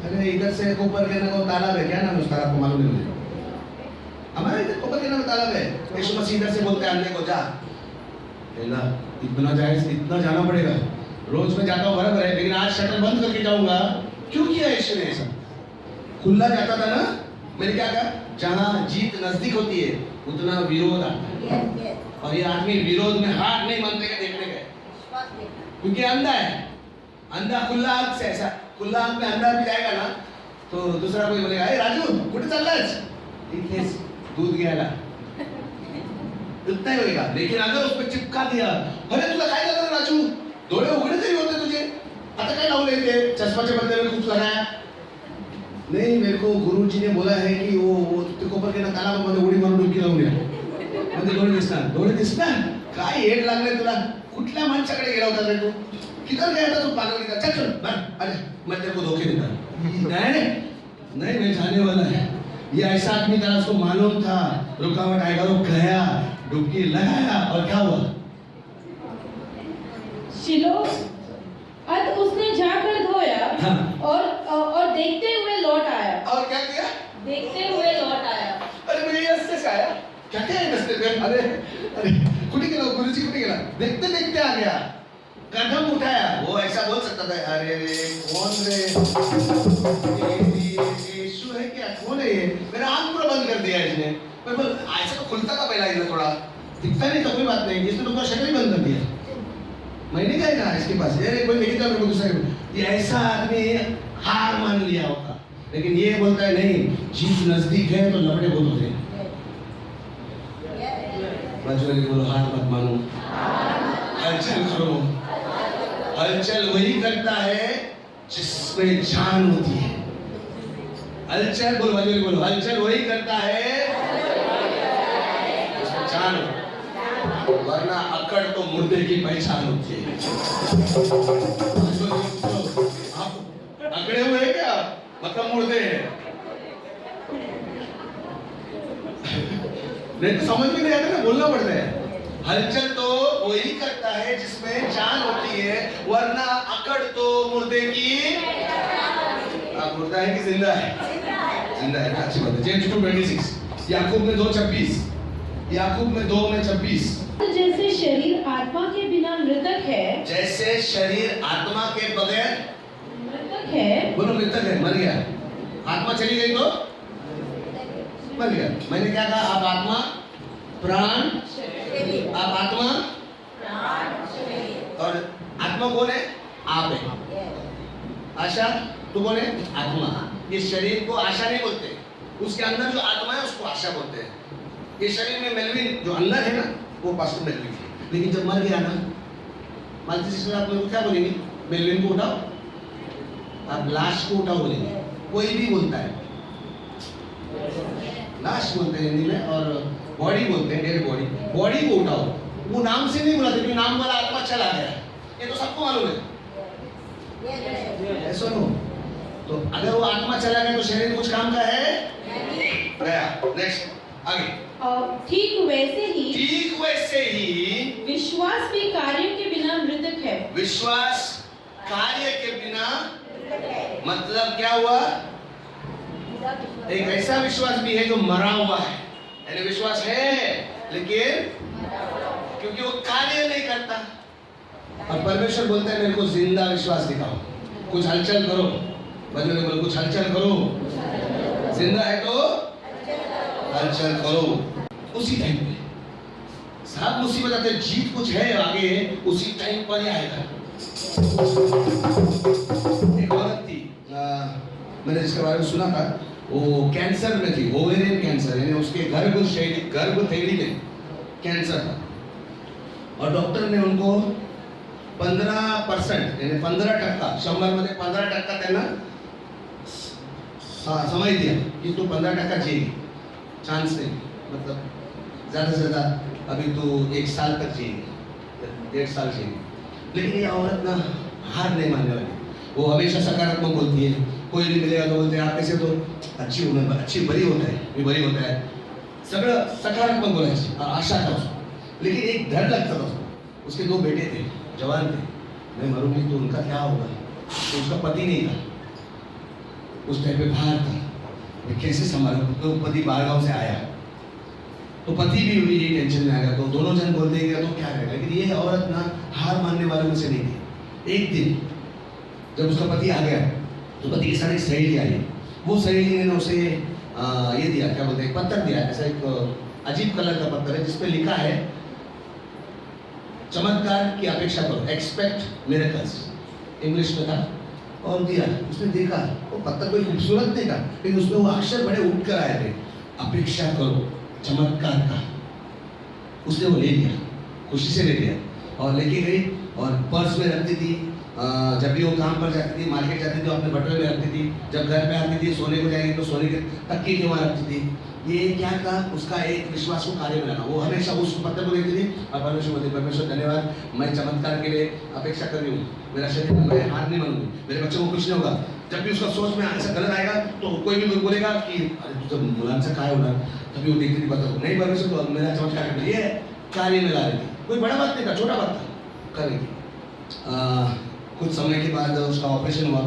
अरे इधर से ऊपर के ना तालाब है, क्या नाम है उस तालाब को मालूम नहीं मुझे, हमारे इधर ऊपर के नाम तालाब है। यीशु मसीह इधर से बोलते हैं अंधे को, जा। इतना जाना पड़ेगा, रोज में जाता हूँ बराबर है, लेकिन आज शटर बंद करके जाऊंगा। क्यों किया यीशु ने ऐसा? खुला जाता था ना। मैंने क्या कहा, जहाँ जीत नजदीक होती है उतना विरोध आता है। और ये आदमी विरोध में हाथ नहीं मानते के देखने गए, क्योंकि अंधा है। अंधा खुला आंख से, ऐसा खुला आंख में अंधा भी जाएगा ना तो दूसरा कोई बोलेगा, अरे राजू कुठे चाललास? इथेच दूध घ्यायला, इतना ही होगा। लेकिन अगर उस पर चिपका दिया, अरे तुला काय झालं राजू, डोळे उघडे तरी होते तुझे, आता काय लावले थे चष्माच्या बदले में कुछ लगाया? नहीं, मेरे को गुरुजी ने बोला है कि वो तिकोपर के ना तालाबामध्ये उडी मारून डुबकी लावून या, म्हणजे डोळे दिसणार काय येड लागले तुला? कुठल्या माणसाकडे गेला होता रे तू? किधर गया था तू पागल का? चल चल अरे मैं तेरे को धोखे देता नहीं, मैं जाने वाला है। ये ऐसा आदमी था, उसको मालूम था रुकावट आएगा, वो गया, डुबकी लगाया और क्या हुआ? शिलो अत उसने जाकर धोया। हाँ। और देखते हुए लौट आया। और क्या किया? देखते हुए लौट आया। अरे मेरे रास्ते से आया, क्या क्या है रास्ते में? अरे कुछ गेला, गुरुजी कुछ गेला, देखते देखते आ गया, कदम उठाया। वो ऐसा बोल सकता था, अरे कौन रे, यीशु है क्या, कौन है ये? मेरा आंख पूरा बंद कर दिया इसने। पर बोल ऐसा तो खुलता था पहला, इधर थोड़ा दिखता नहीं तो कोई बात नहीं, इसने तो शक्ल ही बंद कर दिया। मैंने कहा ना इसके पास, अरे कोई नहीं था, मेरे को दूसरा ये ऐसा आदमी हार मान लिया होगा। लेकिन ये बोलता है नहीं, जीत नजदीक है तो लपड़े बहुत होते हैं। बोलो हार मत मानो, हलचल करो। हलचल वही करता है जिसमें जान होती है। हलचल बोलो, बोलो हलचल वही करता है जिसमें जान होती है, वरना अकड़ तो मुर्दे की पहचान होती है। आप अकड़े हुए हैं क्या? मतलब मुर्दे हैं। नहीं तो समझ में नहीं आता ना, बोलना पड़ता है। हलचल तो वही करता है जिसमें जान होती है, वरना अकड़ तो मुर्दे की। आप मुर्दा है कि जिंदा है? जिंदा है, अच्छी बात है। जेम्स 2:26, याकूब में 2:26, याकूब में 2:26। जैसे शरीर आत्मा के बिना मृतक है, जैसे शरीर आत्मा के बगैर मृतक है, बोलो मृतक है, मर गया। आत्मा चली गई तो मर गया। मैंने क्या कहा? आप आत्मा प्राण, आप आत्मा और आत्मा कौन है? आप है। आशा तू कौन है? आत्मा। ये शरीर को आशा नहीं बोलते, उसके अंदर जो आत्मा है उसको आशा बोलते हैं। ये शरीर में मेलविन जो अंदर है ना, वो पास्टर मेलविन है। लेकिन जब मर गया ना, मालती सिस्टर आप लोग क्या बोलेंगे? मेलविन को उठाओ, आप लाश को उठाओ बोलेंगे। कोई भी बोलता है, लाश बोलते हैं हिंदी में, और बॉडी बोलते हैं, डेड बॉडी। बॉडी को उठाओ, वो नाम से नहीं बुलाते, क्योंकि नाम वाला आत्मा चला गया, ये तो सबको मालूम है। ऐसा नो, तो अगर वो आत्मा चला गया तो शरीर कुछ काम का है गया। नेक्स्ट आगे। ठीक वैसे ही विश्वास भी कार्य के बिना मृतक है। विश्वास कार्य के बिना मतलब क्या हुआ? एक ऐसा विश्वास भी है जो मरा हुआ है, यानी विश्वास है लेकिन क्योंकि वो कार्य नहीं करता। और परमेश्वर बोलता है मेरे को जिंदा विश्वास दिखाओ, कुछ हलचल करो। बजने बोलो कुछ हलचल करो, जिंदा है तो हलचल करो। उसी टाइम पे साहब मुसीबत आते, जीत कुछ है आगे, उसी टाइम पर ही आएगा। एक औरत थी, मैंने जिसके बारे में सुना था वो कैंसर में थी, ओवेरियन कैंसर, यानी उसके गर्भशैली में कैंसर था। और डॉक्टर ने उनको 15% यानी 15% 100 मध्ये 15% त्यांना समय दिया कि तू 15% जिएगी, चांस नहीं, मतलब ज़्यादा से ज़्यादा अभी तो 1 साल तक जिएगी, 1.5 साल जिएगी। लेकिन ये औरत ना हार नहीं मानने वाली, वो हमेशा सकारात्मक बोलती है। कोई नहीं मिलेगा तो बोलते हैं आप कैसे, तो अच्छी बरी होता है, ये बरी होता है, सगळं सकारात्मक बोलायची और आशा था उसको। लेकिन एक डर लगता था उसको। उसके 2 बेटे थे, जवान थे, मैं मरूंगी तो उनका क्या होगा। तो उसका पति नहीं था, उस टाइम पे बाहर था, मैं कैसे संभालूं। तो पति बाहर गाँव से आया तो पति भी हुई टेंशन में आ गया, तो दोनों जन बोल देंगे तो क्या करेगा। लेकिन ये औरत ना हार मानने वालों में से नहीं थी। एक दिन जब उसका पति आ गया तो पति के साथ एक सहेली आई, वो सहेली ने उसे ये दिया, क्या बोलते हैं, पत्थर दिया, ऐसा एक अजीब कलर का पत्थर है जिसपे लिखा है चमत्कार की अपेक्षा करो, एक्सपेक्ट मिरेकल्स, इंग्लिश में था। और दिया, उसने देखा वो पत्थर कोई खूबसूरत नहीं था, लेकिन उसमें वो अक्षर बड़े उठ कर आए थे, अपेक्षा करो चमत्कार का। उसने वो ले लिया, खुशी से ले लिया और लेके गई और पर्स में रखती थी। जब भी वो काम पर जाती थी, मार्केट जाती थी तो अपने बटुए में रखती थी। जब घर पे आती थी, सोने को जाएगी तो सोने के तकिए के वहाँ रखती थी। ये क्या था, उसका एक विश्वास को कार्य में लाना। वो हमेशा उस पत्थर को देखती थी और परमेश्वर बोलती, परमेश्वर धन्यवाद, मैं चमत्कार के लिए अपेक्षा कर रही हूँ, मेरा शरीर में मैं हार नहीं मानूंगी, मेरे बच्चों को कुछ नहीं होगा। जब भी उसका सोच में ऐसा गलत आएगा तो कोई भी बोलेगा कि अरे तुझं मुलांचं काय होणार, तभी वो देखती थी पत्थर को, नहीं परमेश्वर तो मेरा चमत्कार कर ये कार्य में ला रही थी। कोई बड़ा बात नहीं था, छोटा बात था, कर रही थी। कुछ समय के बाद उसका ऑपरेशन हुआ,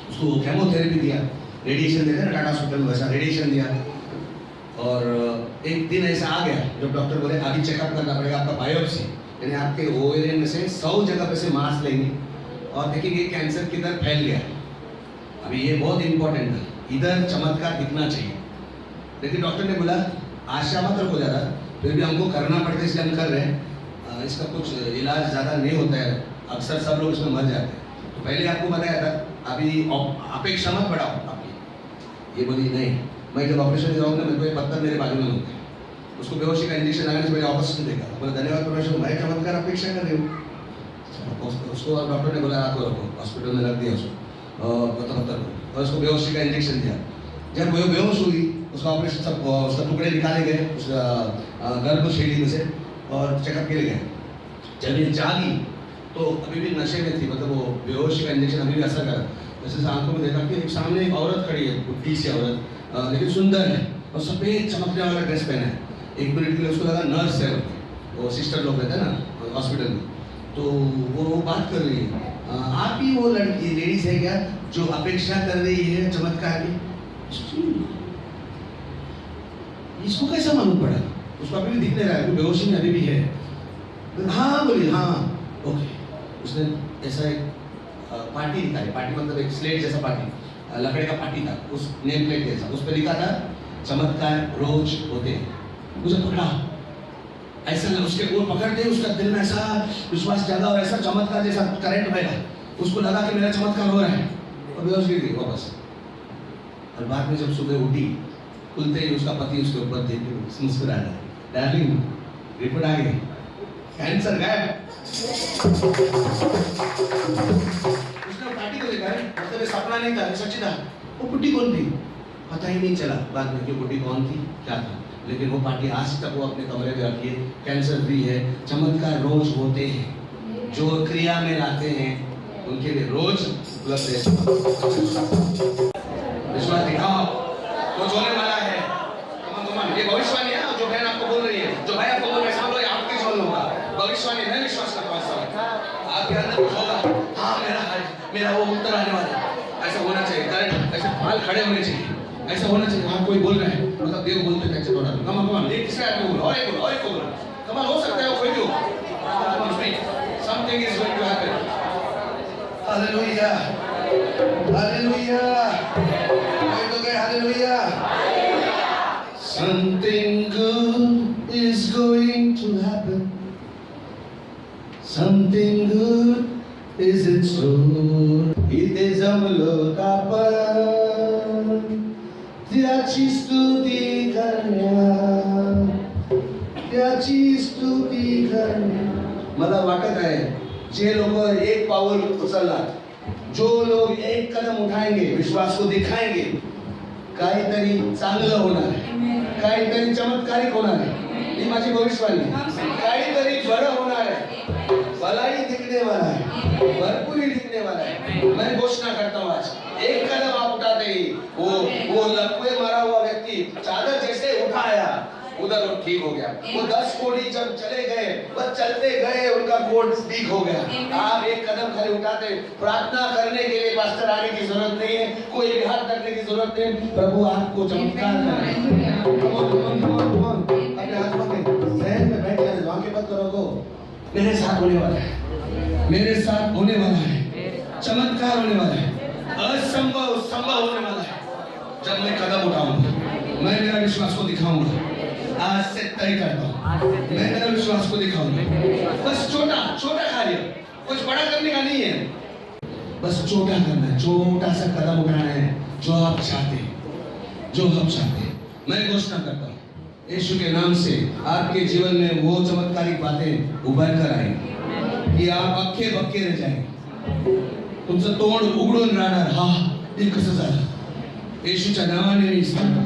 उसको केमोथेरेपी दिया, रेडिएशन देते हैं ना टाटा हॉस्पिटल में, वैसा रेडिएशन दिया। और एक दिन ऐसा आ गया जब डॉक्टर बोले अभी चेकअप करना पड़ेगा, आपका बायोप्सी, यानी आपके ओवेरियन में से 100 जगह पे से मांस लेंगे और देखेंगे कैंसर किधर फैल गया। अभी ये बहुत इंपॉर्टेंट है, इधर चमत्कार दिखना चाहिए। लेकिन डॉक्टर ने बोला आशा मत रखो ज़्यादा, फिर भी हमको करना पड़ता है इसलिए हम कर रहे हैं। इसका कुछ इलाज ज़्यादा नहीं होता है, अक्सर सब लोग इसमें मर जाते हैं। तो पहले आपको बताया था अभी अपेक्षा मत बढ़ाओ आपकी। ये बोली नहीं, मैं जब ऑपरेशन जाऊँगा मेरे को एक पत्थर मेरे बाजू में होता है, उसको बेहोशी का इंजेक्शन लगाने से पहले वापस नहीं देखा। बोला धन्यवाद परमेश्वर, मैं चमत्कार अपेक्षा कर रही हूँ। उसको डॉक्टर ने बोला आपको रखो, हॉस्पिटल में रख दिया उसको पत्थर को, और उसको बेहोशी का इंजेक्शन दिया। जब वो बेहोश हुई, उसका ऑपरेशन सब उसका टुकड़े निकाले गए उसका गर्भशैली में से और चेकअप के लिए गए। जब ये जागी तो अभी भी नशे में थी, मतलब वो बेहोशी का इंजेक्शन अभी भी असर करा। जैसे आंखों में देखा कि सामने एक औरत खड़ी है, बुढ़ी सी औरत, लेकिन सुंदर है और सफ़ेद चमकने वाला ड्रेस पहना है। 1 मिनट के लिए उसको लगा नर्स है, वो सिस्टर लोग रहते हैं ना हॉस्पिटल में। तो वो बात कर रही है, आप ही वो लड़की लेडीज है क्या जो अपेक्षा कर रही है चमत्कार की? इसको कैसा मालूम पड़ा? उसको अभी भी दिख नहीं रहा है, बेहोशी में अभी भी है। हाँ बोली, हाँ ओके। उसने ऐसा एक पार्टी दिखाई, पार्टी मतलब एक स्लेट जैसा पार्टी, लकड़े का पार्टी था, उस नेम प्लेट जैसा, उस पर लिखा था चमत्कार रोज होते हैं। उसे पकड़ा, ऐसा उसके वो पकड़ते उसका दिल में ऐसा विश्वास जागा और ऐसा चमत्कार जैसा करंट बहला, उसको लगा कि मेरा चमत्कार हो रहा है और बेहोश गिर गई वापस। और बाद में जब सुबह उठी, खुलते ही उसका पति उसके ऊपर देख के मुस्कुरा रहा, डार्लिंग रिपोर्ट आ गई, कैंसर गायब। उसने पार्टी को देखा है, मतलब ये सपना नहीं था, सच्ची था। वो बुढ़ी कौन थी पता ही नहीं चला बाद में कि बुढ़ी कौन थी क्या था, लेकिन वो पार्टी आज तक वो अपने कमरे में रखी है। कैंसर फ्री है। चमत्कार रोज होते हैं, जो क्रिया में लाते हैं उनके लिए रोज उपलब्ध है। विश्वास दिखाओ, कुछ होने वाला है। ये भविष्यवाणी है जो बहन आपको बोल रही है, जो भाई आपको बोल रहे हैं, सब लोग आपके जीवन होगा। भविष्यवाणी मैं विश्वास करता हूँ, आपके अंदर कुछ होगा। हाँ मेरा वो उत्तर आने वाला है, ऐसा होना चाहिए। करंट ऐसे बाल खड़े होने चाहिए, ऐसा होना चाहिए। हाँ कोई बोल रहा है, मतलब देव बोलते हैं थोड़ा कम एक किसका आपको बोलो और एक बोलो और एक बोलो, कमाल हो सकता है कोई भी हो। Something is going to happen. Hallelujah hallelujah, कोई तो कहे hallelujah. Something good is going to happen. Something good is in store. इथे जमलो तापन, त्याची स्तुती करण्या, त्याची स्तुती करण्या. मला वाटत आहे जे लोग एक पाऊल उचलला, जो लोग एक कदम उठाएंगे, विश्वास को दिखाएंगे, काहीतरी चांगलं होणार आहे, काहीतरी चमत्कारिक होणार आहे. ही माझी भविष्यवाणी. काहीतरी बरं होणार आहे, भलाई दिखने वाला है, भरपूरी दिखने वाला है. मैं घोषणा करता हूँ आज, एक कदम आप उठाते ही वो लकवे मारा हुआ व्यक्ति चादर जैसे उठाया, उधर वो ठीक हो गया. वो 10 कोड़ी जब चले गए, बस चलते गए, उनका कोड ठीक हो गया. आप एक कदम खाली उठाते, प्रार्थना करने के लिए पास्टर आने की जरूरत नहीं है, कोई भी हाथ करने की जरूरत नहीं. प्रभु आपको चमत्कार करें. अपने हाथ पकड़े, सहन में बैठ जाए, आंखें बंद करो. तो मेरे साथ होने वाला है, मेरे साथ होने वाला है, चमत्कार होने वाला है, असंभव संभव होने वाला है. जब मैं कदम उठाऊंगा, मैं मेरा विश्वास को दिखाऊंगा. आज से तय करता हूँ, मैं मेरा विश्वास को दिखाऊंगा. बस छोटा छोटा कार्य, कुछ बड़ा करने का नहीं है, बस छोटा करना है, छोटा सा कदम उठाना है, जो आप चाहते हैं, जो हम चाहते हैं. मैं घोषणा करता हूँ यीशु के नाम से आपके जीवन में वो चमत्कारिक बातें उभर कर आएंगी कि आप अख्खे बक्के रह जाएंगे. तुमचं तोंड उघडून राहणार. हा हे कसं झालं, येशूच्या नावाने मी सांगतो,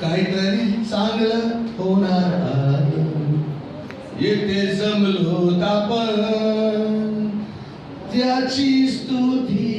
काहीतरी चांगलं होणार आहे. येथे जमलो आपण त्याची स्तुती